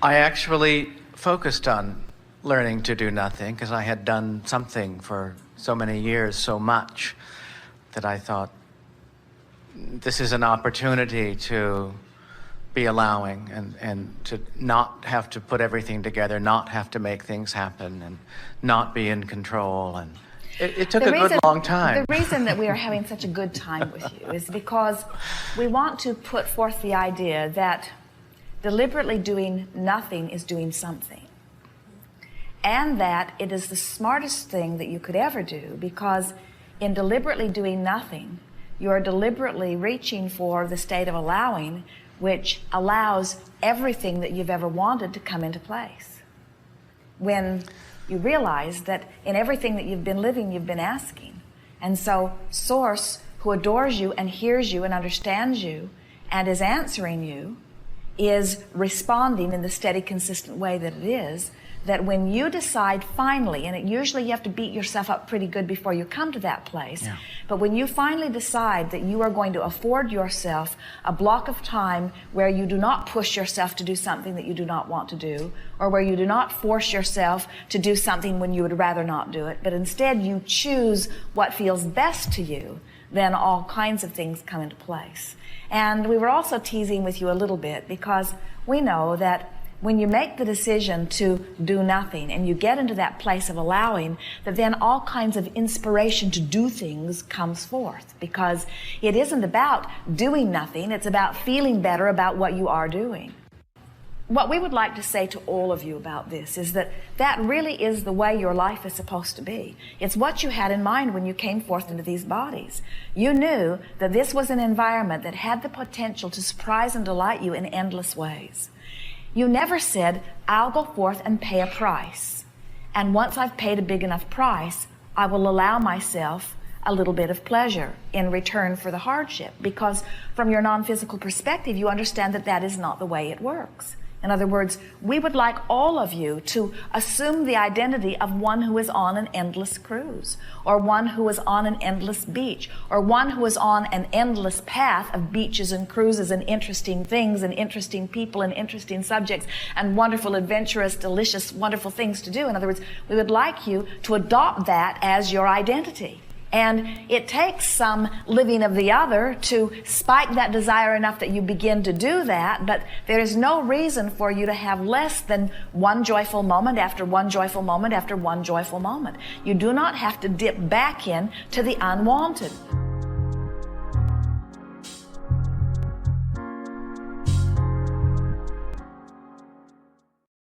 I actually focused on learning to do nothing because I had done something for so many years, so much, that I thought this is an opportunity to be allowing and to not have to put everything together, not have to make things happen, and not be in control. And it took a good long time. The reason that we are having such a good time with you is because we want to put forth the idea that deliberately doing nothing is doing something. And that it is the smartest thing that you could ever do, because in deliberately doing nothing, you are deliberately reaching for the state of allowing, which allows everything that you've ever wanted to come into place. When you realize that in everything that you've been living, you've been asking. And so Source, who adores you and hears you and understands you and is answering you, is responding in the steady, consistent way that it is, that when you decide finally, and it usually you have to beat yourself up pretty good before you come to that place, but when you finally decide that you are going to afford yourself a block of time where you do not push yourself to do something that you do not want to do, or where you do not force yourself to do something when you would rather not do it, but instead you choose what feels best to you, then all kinds of things come into place. And we were also teasing with you a little bit because we know that when you make the decision to do nothing and you get into that place of allowing, that then all kinds of inspiration to do things comes forth, because it isn't about doing nothing, it's about feeling better about what you are doing. What we would like to say to all of you about this is that that really is the way your life is supposed to be. It's what you had in mind when you came forth into these bodies. You knew that this was an environment that had the potential to surprise and delight you in endless ways. You never said, I'll go forth and pay a price. And once I've paid a big enough price, I will allow myself a little bit of pleasure in return for the hardship. Because from your non-physical perspective, you understand that that is not the way it works. In other words, we would like all of you to assume the identity of one who is on an endless cruise, or one who is on an endless beach, or one who is on an endless path of beaches and cruises and interesting things and interesting people and interesting subjects and wonderful, adventurous, delicious, wonderful things to do. In other words, we would like you to adopt that as your identity. And it takes some living of the other to spike that desire enough that you begin to do that, but there is no reason for you to have less than one joyful moment after one joyful moment after one joyful moment. You do not have to dip back in to the unwanted.